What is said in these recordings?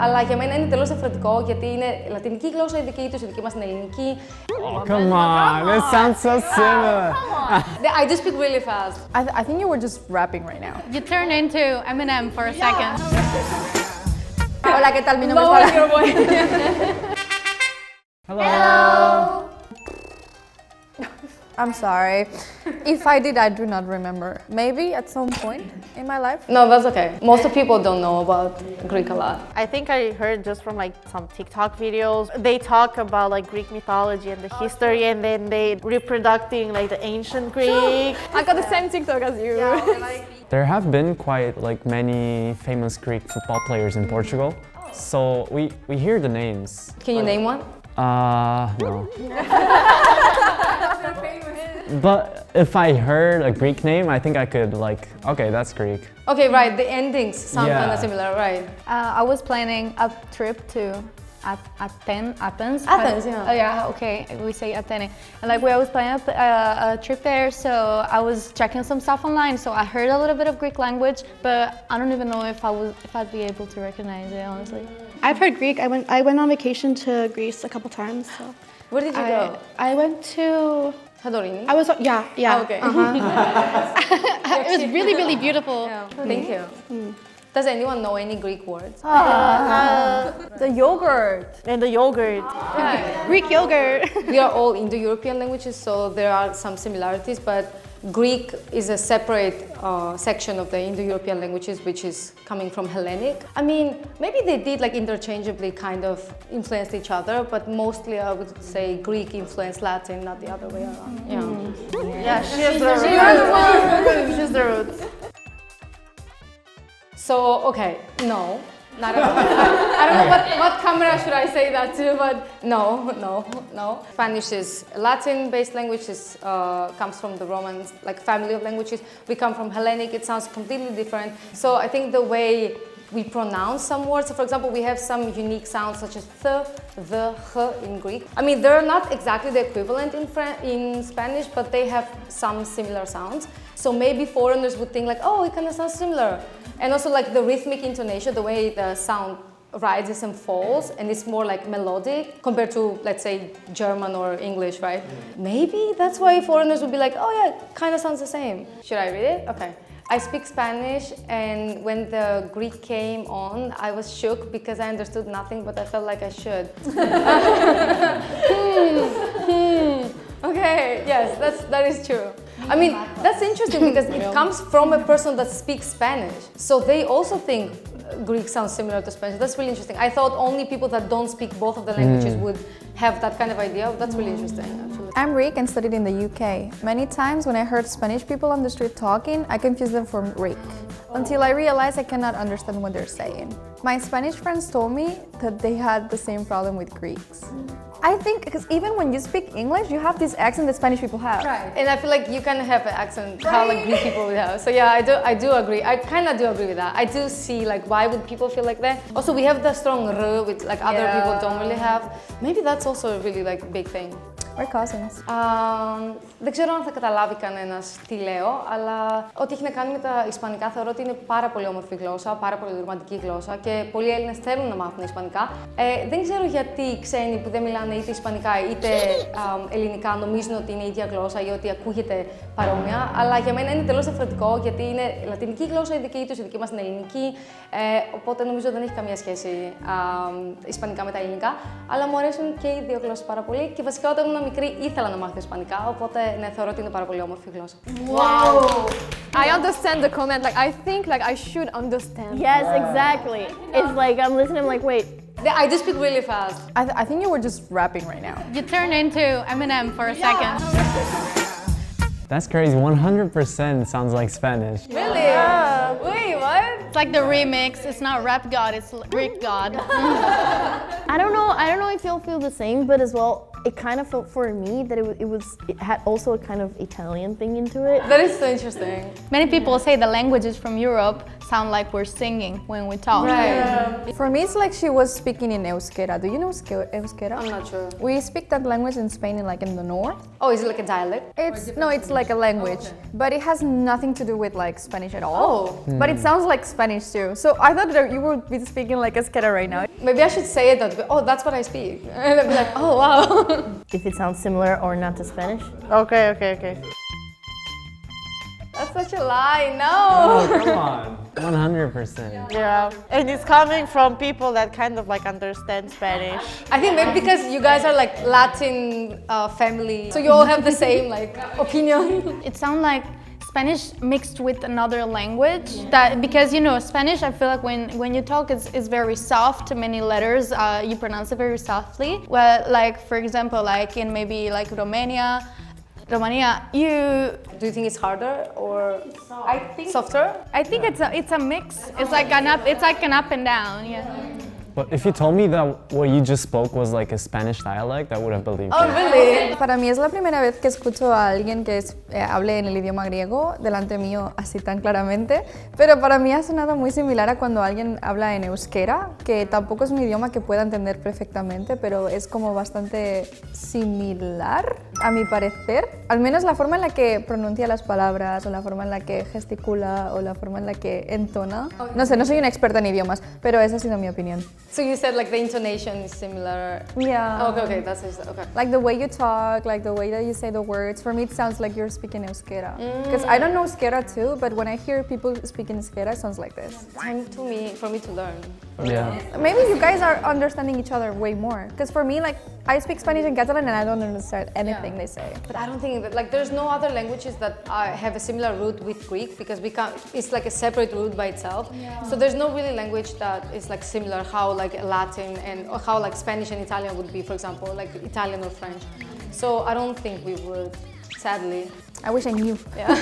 αλλά για μένα είναι τελώς διαφορετικό γιατί είναι λατινική γλώσσα η δική τους, η δική μας είναι ελληνική. Oh, come on, this sounds so similar. I just speak really fast. I think you were just rapping right now. You turned into Eminem for a second. Hola, ¿qué tal? Mi nombre es Paula. Hello. I'm sorry. If I did, I do not remember. Maybe at some point in my life. No, that's okay. Most of people don't know about Greek a lot. I think I heard just from like some TikTok videos. They talk about like Greek mythology and the history, and then they reproducing like the ancient Greek. I got the same TikTok as you. There have been quite like many famous Greek football players in Portugal. So we hear the names. Can you name one? No. But if I heard a Greek name, I think I could like, okay, that's Greek. Okay, right, the endings sound Yeah. kind of similar, right? I was planning a trip to Athens. Athens, yeah. Oh yeah, okay, we say Athens. And like we always planning a trip there, so I was checking some stuff online. So I heard a little bit of Greek language, but I don't even know if I'd be able to recognize it, honestly. I've heard Greek. I went on vacation to Greece a couple times. So Where did you go? I went to. Santorini? I was yeah. Oh, okay. It was really, really beautiful. Yeah. Thank you. Does anyone know any Greek words? The yogurt. And the yogurt. Greek yogurt. We are all Indo-European languages, so there are some similarities, but Greek is a separate section of the Indo-European languages, which is coming from Hellenic. I mean, maybe they did like interchangeably kind of influence each other, but mostly I would say Greek influenced Latin, not the other way around. Yeah, she has the roots. She's the roots. So, okay, no. Not at all. I don't know what camera should I say that to, but no. Spanish is a Latin-based language, comes from the Roman like family of languages. We come from Hellenic, it sounds completely different. So I think the way we pronounce some words, so for example, we have some unique sounds such as the, h in Greek. I mean, they're not exactly the equivalent in Spanish, but they have some similar sounds. So maybe foreigners would think like, oh, it kind of sounds similar. And also like the rhythmic intonation, the way the sound rises and falls, and it's more like melodic compared to, let's say, German or English, right? Maybe that's why foreigners would be like, oh yeah, it kind of sounds the same. Should I read it? Okay. I speak Spanish, and when the Greek came on, I was shook because I understood nothing, but I felt like I should. Okay, yes, that is true. I mean, that's interesting because it comes from a person that speaks Spanish. So they also think Greek sounds similar to Spanish. That's really interesting. I thought only people that don't speak both of the languages would have that kind of idea. That's really interesting, actually. I'm Greek and studied in the UK. Many times when I heard Spanish people on the street talking, I confused them for Greek. Until I realized I cannot understand what they're saying. My Spanish friends told me that they had the same problem with Greeks. I think because even when you speak English, you have this accent that Spanish people have. Right. And I feel like you kind of have an accent how like Greek people would have. So yeah, I do agree. I kind of do agree with that. I do see like why would people feel like that. Also, we have the strong r, which like other people don't really have. Maybe that's also a really like big thing. We're cousins. Δεν ξέρω αν θα καταλάβει κανένας τι λέω, αλλά ό,τι έχει να κάνει με τα Ισπανικά θεωρώ ότι είναι πάρα πολύ όμορφη γλώσσα, πάρα πολύ ρομαντική γλώσσα και πολλοί Έλληνες θέλουν να μάθουν Ισπανικά. Δεν ξέρω γιατί οι ξένοι που δεν μιλάνε είτε Ισπανικά είτε ελληνικά νομίζουν ότι είναι η ίδια γλώσσα ή ότι ακούγεται παρόμοια, αλλά για μένα είναι τελώς διαφορετικό γιατί είναι λατινική γλώσσα η δική τους, η δική μας είναι ελληνική, οπότε νομίζω δεν έχει καμία σχέση Ισπανικά με τα ελληνικά, αλλά μου αρέσουν και οι δύο γλώσσες πάρα πολύ και βασικά όταν ήμουν μικρή ήθελα να μάθω Ισπανικά, οπότε ναι, θεωρώ ότι είναι πάρα πολύ όμορφη γλώσσα. Wow! I understand the comment, like I think like I should understand. Yes, exactly. It's like I'm listening, I'm like, wait. I do speak really fast. I think you were just rapping right now. You turned into Eminem for a second. That's crazy. 100% sounds like Spanish. Really? Yeah. Wait, what? It's like the remix. It's not rap god, it's Greek god. I don't know if you'll feel the same, but as well, it kind of felt for me that it had also a kind of Italian thing into it. That is so interesting. Many people say the language is from Europe, sound like we're singing when we talk. Right. For me, it's like she was speaking in Euskera. Do you know Euskera? I'm not sure. We speak that language in Spain, like in the north. Oh, is it like a dialect? It's like a language, but it has nothing to do with like Spanish at all. Oh. But it sounds like Spanish too. So I thought that you would be speaking like Euskera right now. Maybe I should say it that way. Oh, that's what I speak. And I'd be like, oh, wow. If it sounds similar or not to Spanish. Okay. That's such a lie. No. Oh, come on. 100%. Yeah. And it's coming from people that kind of like understand Spanish. I think maybe because you guys are like Latin family, so you all have the same like opinion. It sounds like Spanish mixed with another language. That because you know Spanish, I feel like when you talk, it's very soft. Many letters, you pronounce it very softly. Well, like for example, like in maybe like Romania, you. Do you think it's harder or softer? I think it's a mix. It's like an up and down. Yeah. But if you told me that what you just spoke was like a Spanish dialect, I would have believed Oh, you. really? Para mí es la primera vez que escucho a alguien que hable en el idioma griego delante mío así tan claramente, pero para mí ha sonado muy similar a cuando alguien habla en euskera, que tampoco es un idioma que pueda entender perfectamente, pero es como bastante similar, a mi parecer. Al menos la forma en la que pronuncia las palabras, o la forma en la que gesticula, o la forma en la que entona. No sé, no soy una experta en idiomas, pero esa ha sido mi opinión. So you said like the intonation is similar. Yeah. Okay, that's okay. Like the way you talk, like the way that you say the words. For me, it sounds like you're speaking euskera. Because I don't know euskera too, but when I hear people speaking euskera, it sounds like this. Time for me to learn. Yeah. Maybe you guys are understanding each other way more. Because for me, like, I speak Spanish and Catalan and I don't understand anything they say. But I don't think that like there's no other languages that have a similar root with Greek because it's like a separate root by itself. Yeah. So there's no really language that is like similar how like Latin or how like Spanish and Italian would be, for example, like Italian or French. So I don't think we would, sadly. I wish I knew. Yeah.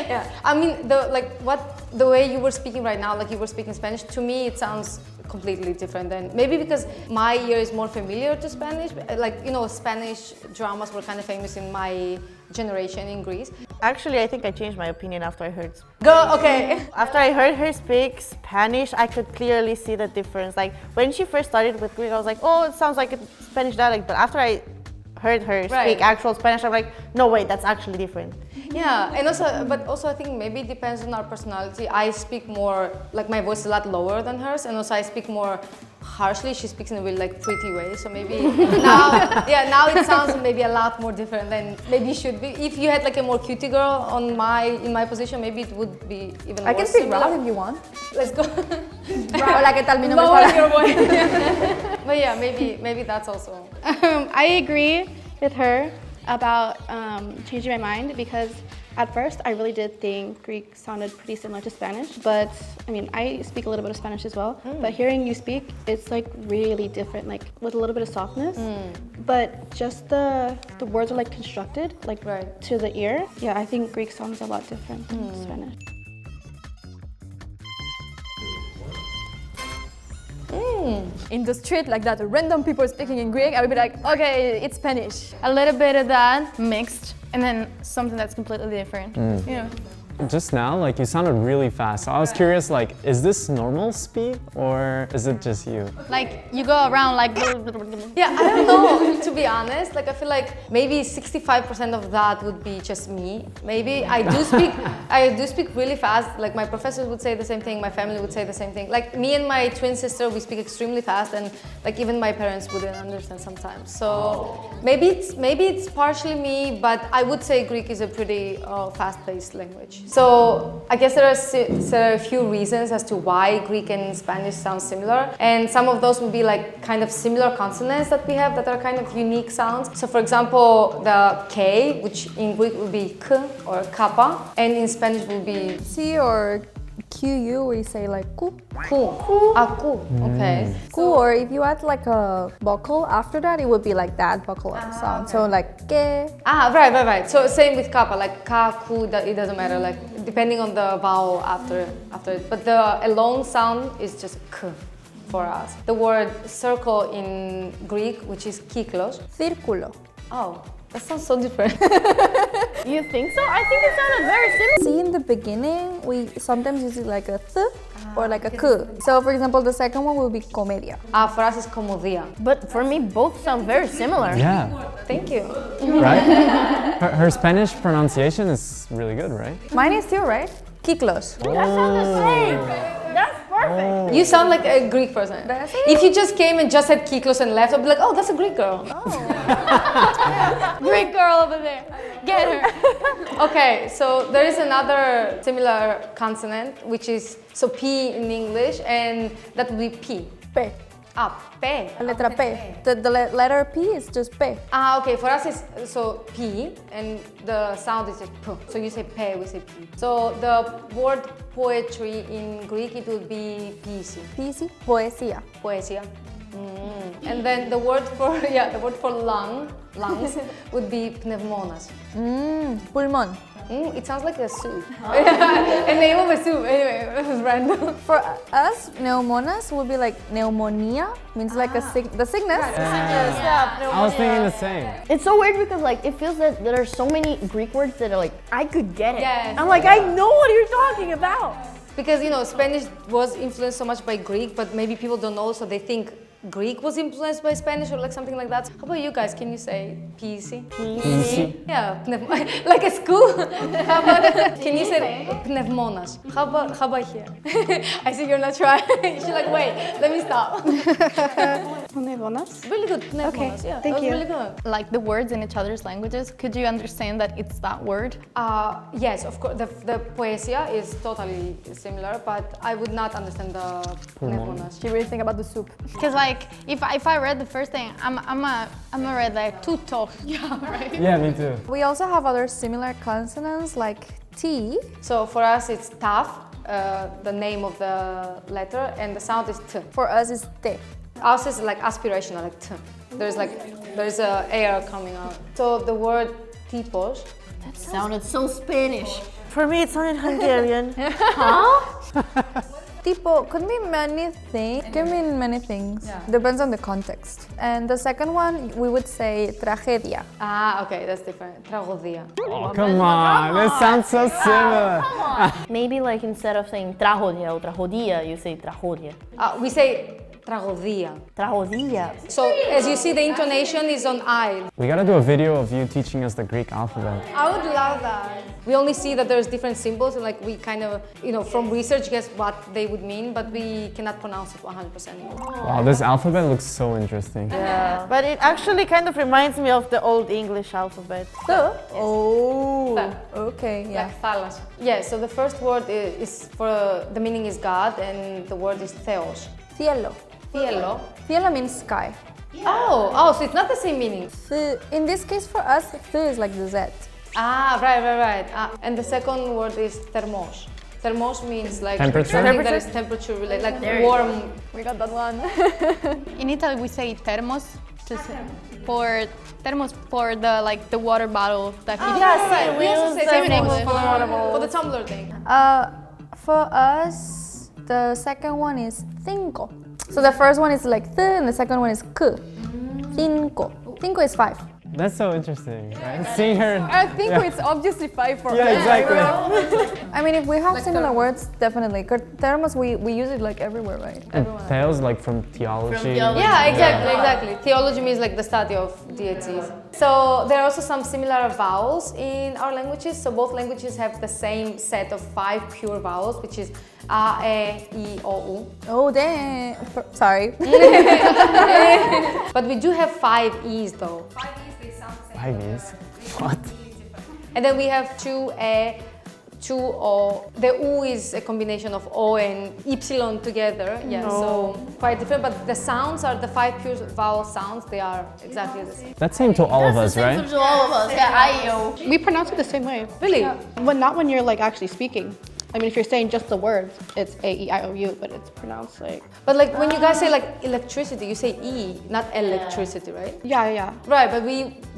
Yeah. I mean, the way you were speaking right now, like you were speaking Spanish, to me it sounds completely different than maybe because my ear is more familiar to Spanish. Like, you know, Spanish dramas were kind of famous in my generation in Greece. Actually, I think I changed my opinion after I heard. Okay. After I heard her speak Spanish, I could clearly see the difference. Like when she first started with Greek, I was like, oh, it sounds like a Spanish dialect. But after I heard her speak actual Spanish, I'm like, no, wait, that's actually different. Yeah, and also I think maybe it depends on our personality. I speak more, like my voice is a lot lower than hers, and also I speak more harshly. She speaks in a really like pretty way, so maybe now it sounds maybe a lot more different than maybe it should be. If you had like a more cutie girl in my position, maybe it would be even more I can speak similar. Rob if you want. Let's go. Hola, ¿qué tal? Mi nombre es Lower Paula. your voice. But yeah, maybe that's also. I agree with her about changing my mind because at first I really did think Greek sounded pretty similar to Spanish, but I mean, I speak a little bit of Spanish as well, but hearing you speak, it's like really different, like with a little bit of softness, but just the words are like constructed, like to the ear. Yeah, I think Greek sounds a lot different than Spanish. In the street like that, random people speaking in Greek, I would be like, okay, it's Spanish. A little bit of that mixed, and then something that's completely different. You know. Just now, like you sounded really fast. So I was curious, like, is this normal speed or is it just you? Like you go around like. Yeah, I don't know, to be honest. Like I feel like maybe 65% of that would be just me. Maybe I do speak really fast. Like my professors would say the same thing, my family would say the same thing. Like me and my twin sister, we speak extremely fast and like even my parents wouldn't understand sometimes. So maybe it's partially me, but I would say Greek is a pretty fast-paced language. So I guess there are a few reasons as to why Greek and Spanish sound similar, and some of those would be like kind of similar consonants that we have that are kind of unique sounds. So for example, the K, which in Greek would be K or kappa, and in Spanish would be C or QU, we say like ku. ku. Ku. Okay. Ku, or if you add like a vocal after that, it would be like that vocal sound. Okay. So like ke. Right. So same with kappa, like ka, ku, it doesn't matter, like depending on the vowel after it. But the alone sound is just k for us. The word circle in Greek, which is kyklos. Círculo. Oh. That sounds so different. You think so? I think it sounded very similar. See, in the beginning, we sometimes use it like a th or like a k. So, for example, the second one will be comedia. For us, it's comodia. But for me, both sound very similar. Yeah, Thank you. right? Her Spanish pronunciation is really good, right? Mine is too, right? Kiklos. That sounds the same. That's perfect. You sound like a Greek person. That's If you just came and just said Kiklos and left, I'd be like, oh, that's a Greek girl. Greek girl over there. Get her. Okay, so there is another similar consonant, which is so P in English, and that would be P. P. P. La letra P. The letter P is just P. Okay, for us it's so P, and the sound is just P. So you say P, we say P. So the word poetry in Greek, it would be PC. PC. Poesía. Poesia. And then the word for lungs would be pneumonas. Pulmón. It sounds like a soup. A name of a soup. Anyway, it was random. For us, pneumonas will be like pneumonia, means like the sickness. I was thinking the same. It's so weird because like it feels that there are so many Greek words that are like I could get it. Yes. I'm like I know what you're talking about. Because, you know, Spanish was influenced so much by Greek, but maybe people don't know, so they think Greek was influenced by Spanish or like something like that. How about you guys? Can you say PC? PC. Yeah, like a school. How about, can you say pneumonas? How about here? I see you're not trying. She's like, wait, let me stop. Pneumonas? Really good, pneumonas. Yeah, thank that was you. really good. Like the words in each other's languages, could you understand that it's that word? Yes, of course. The poesia is totally similar, but I would not understand the pneumonas. You really think about the soup. Because like if I read the first thing, I'm a read like tuto. Yeah, right. Yeah, me too. We also have other similar consonants like T. So for us, it's taf, the name of the letter, and the sound is t. For us, it's T. Ours is like aspirational, like t. There's a air coming out. So the word tipos. That sounded so Spanish. For me, it sounded Hungarian. Tipo could mean many things. Can mean many things. Yeah. Depends on the context. And the second one, we would say tragedia. Okay, that's different. Tragedia. Oh, come on. This sounds so similar. Maybe like instead of saying tragedia or tragedia, you say tragedia. We say tragedia. Tragedia. So as you see, the intonation is on I. We gotta do a video of you teaching us the Greek alphabet. I would love that. We only see that there's different symbols, and like we kind of, you know, from research guess what they would mean, but we cannot pronounce it 100%. Wow, this alphabet looks so interesting. Yeah. But it actually kind of reminds me of the old English alphabet. Oh, Th. okay, yeah. Like thalas. Yeah, so the first word is for, the meaning is God, and the word is theos. Cielo. Cielo. Cielo means sky. Oh, so it's not the same meaning. In this case, for us, is like the Z. Right. And the second word is thermos. Thermos means like Temperature? something that is temperature related, like warm. We got that one. In Italy, we say thermos for the water bottle that he Right. We also say same in thermos English. for the tumbler thing. For us, the second one is cinco. So the first one is like th, and the second one is k. Cinco. Cinco is 5. That's so interesting, right? Seeing her. I think it's obviously 5 for Yeah, us. exactly. I mean, if we have Like similar thermos. words, definitely. 'Cause thermos, we use it like everywhere, right? And Theos, like from theology. Yeah, exactly. Theology means like the study of deities. So there are also some similar vowels in our languages. So both languages have the same set of 5 pure vowels, which is A, E, I, O, U. Oh, damn. Sorry. But we do have 5 E's though. 5 E's, they sound the same. 5 E's? What? And then we have 2 E, 2 O. The U is a combination of O and Y together. Yeah, so quite different. But the sounds are the 5 pure vowel sounds. They are exactly the same. That's same to all of us, right? To all of us. Yeah, I-O. We pronounce it the same way. Really? But not when you're like actually speaking. I mean, if you're saying just the words, it's A-E-I-O-U, but it's pronounced like... But like when you guys say like electricity, you say E, not electricity, right? Yeah. Right, but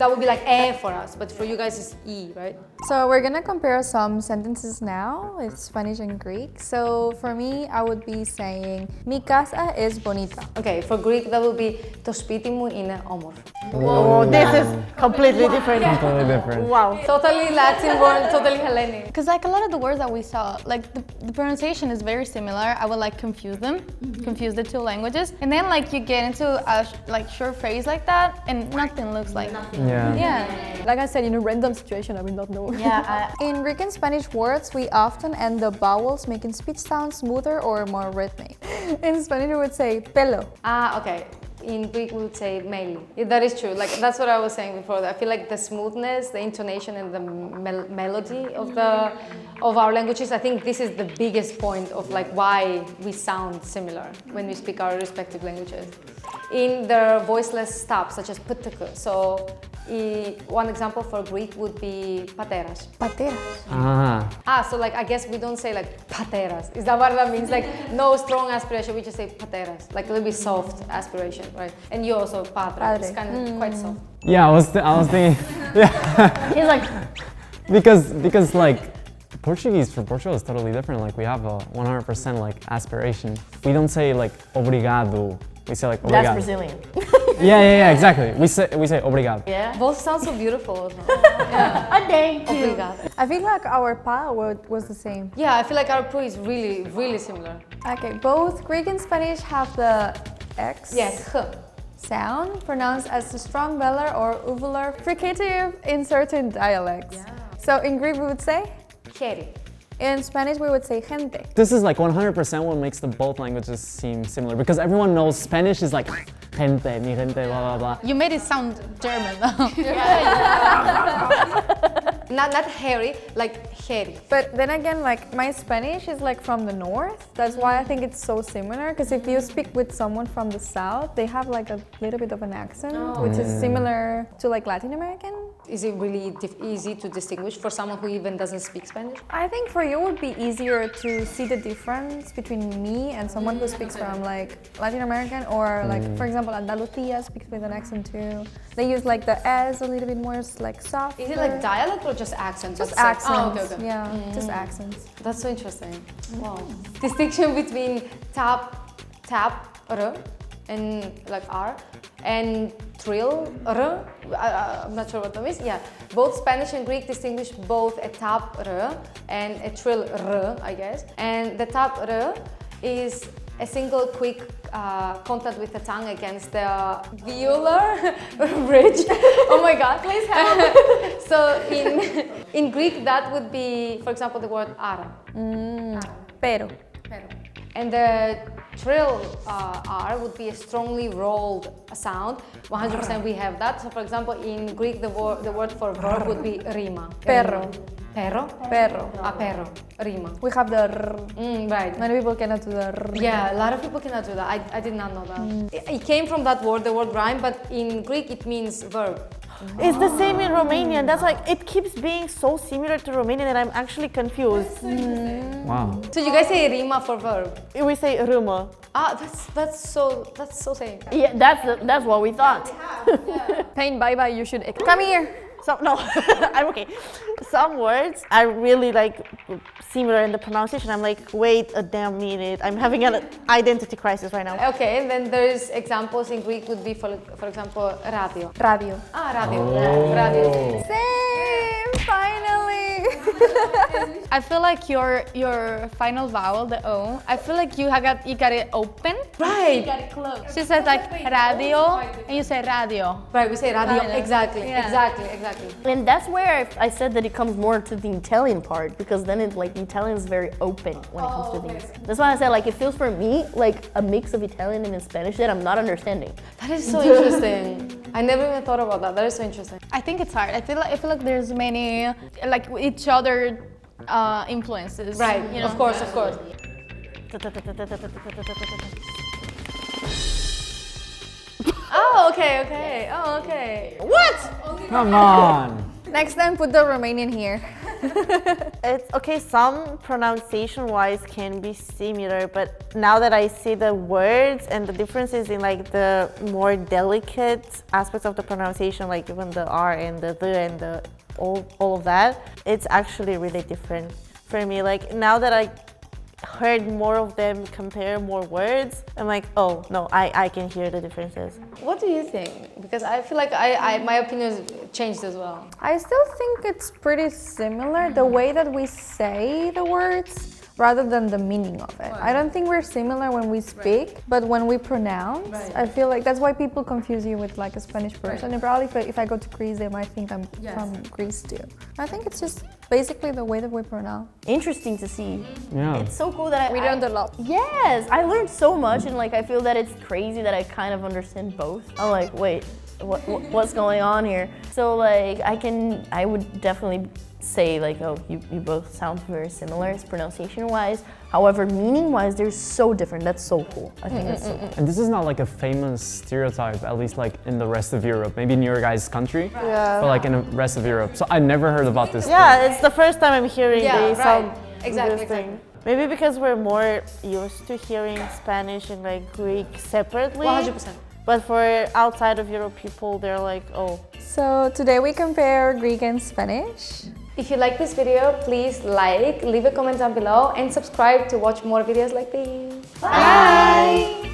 That would be like E for us, but for you guys it's E, right? So we're gonna compare some sentences now with Spanish and Greek. So for me, I would be saying, mi casa es bonita. Okay, for Greek that would be το σπίτι μου είναι όμορφο. Oh, this is completely different. Totally different. Wow. Totally Latin word, totally Hellenic. Because like a lot of the words that we saw, like the pronunciation is very similar. I would like confuse them, confuse the two languages, and then like you get into a like short phrase like that, and nothing looks like. Yeah. Yeah. Like I said, in a random situation, I will not know. Yeah, In Greek and Spanish words, we often end the vowels, making speech sound smoother or more rhythmic. In Spanish, we would say pelo. Ah, okay. In Greek, we would say meli. Yeah, that is true. Like that's what I was saying before. I feel like the smoothness, the intonation, and the melody of our languages. I think this is the biggest point of like why we sound similar when we speak our respective languages. In the voiceless stops, such as ptk. So, one example for Greek would be pateras. Pateras. Ah. So like I guess we don't say like pateras. Is that what that means? Like no strong aspiration. We just say pateras, like a little bit soft aspiration, right? And you also padre. It's kind of quite soft. Yeah, I was thinking. Yeah. he's like, because like Portuguese for Portugal is totally different. Like we have a 100% like aspiration. We don't say like obrigado. We say like obrigado. that's Brazilian. Yeah, exactly. We say obrigado. Yeah. Both sound so beautiful. A day. Obrigado. I feel like our pa was the same. Yeah, I feel like our pro is really, really similar. Okay, both Greek and Spanish have the X Yes, h. sound pronounced as a strong velar or uvular fricative in certain dialects. So in Greek we would say, Heri. in Spanish we would say gente. This is like 100% what makes the both languages seem similar because everyone knows Spanish is like gente, mi gente, blah blah blah. You made it sound German though. Not hairy, like heri. But then again, like my Spanish is like from the north. That's why I think it's so similar. Because if you speak with someone from the south, they have like a little bit of an accent, which is similar to like Latin American. Is it really easy to distinguish for someone who even doesn't speak Spanish? I think for you it would be easier to see the difference between me and someone who speaks from like Latin American or like, for example, Andalusia speaks with an accent too. They use like the S a little bit more like soft. Is it like dialect or just accent? Just But accents? Oh, okay. Yeah, just accents. That's so interesting. Wow. Distinction between tap, r, and like r, and trill, r. I'm not sure what that means. Yeah, both Spanish and Greek distinguish both a tap r and a trill r, I guess. And the tap r is a single quick contact with the tongue against the velar bridge. Oh my God, please help. So in Greek that would be, for example, the word ara. Pero. And the trill R would be a strongly rolled sound. 100% we have that. So for example, in Greek the word for verb would be rima. Perro. Perro? Perro. Perro. Rima. We have the r. Right. Many people cannot do the r. Yeah, a lot of people cannot do that. I did not know that. It came from that word, the word rhyme, but in Greek it means verb. It's the same in Romanian. That's like, it keeps being so similar to Romanian that I'm actually confused. Wow. So you guys say rima for verb. We say râmă. That's so same. Yeah, that's what we thought. Pain, bye-bye, you should... Come here. No, I'm okay. Some words are really like similar in the pronunciation. I'm like, wait a damn minute. I'm having an identity crisis right now. Okay, and then there's examples in Greek would be, for example, radio. Radio. Radio. Radio. Same! Finally! I feel like your final vowel, the O, I feel like you got it open. Right. You got it closed. She says like radio, and you say radio. Right, we say radio. Exactly. Yeah. Exactly. And that's where I said that it comes more to the Italian part, because then it like Italian is very open when it comes to things. That's why I said like it feels for me like a mix of Italian and Spanish that I'm not understanding. That is so interesting. I never even thought about that. That is so interesting. I think it's hard. I feel like there's many like each other influences. Right. You know? Of course. Oh, okay. Come on. Next time, put the Romanian here. It's okay, some pronunciation-wise can be similar, but now that I see the words and the differences in like the more delicate aspects of the pronunciation, like even the R and the and the all of that, it's actually really different for me. Like now that I heard more of them compare more words, I'm like, oh no, I can hear the differences. What do you think? Because I feel like my opinion has changed as well. I still think it's pretty similar, the way that we say the words rather than the meaning of it. I don't think we're similar when we speak, but when we pronounce, I feel like that's why people confuse you with like a Spanish person. And probably if I go to Greece, they might think I'm from Greece too. I think it's just basically the way that we pronounce. Interesting to see. Yeah. It's so cool that We learned a lot. Yes, I learned so much, and like I feel that it's crazy that I kind of understand both. I'm like, wait, what's going on here? So like I would definitely say like, oh, you both sound very similar, pronunciation-wise. However, meaning-wise, they're so different. That's so cool. I think that's so cool. And this is not like a famous stereotype, at least like in the rest of Europe. Maybe in your guys' country, but like in the rest of Europe. So I never heard about this. Yeah, it's the first time I'm hearing this. Exactly. Maybe because we're more used to hearing Spanish and like Greek separately. 100%. But for outside of Europe people, they're like, oh. So today we compare Greek and Spanish. If you like this video, please like, leave a comment down below, and subscribe to watch more videos like these. Bye!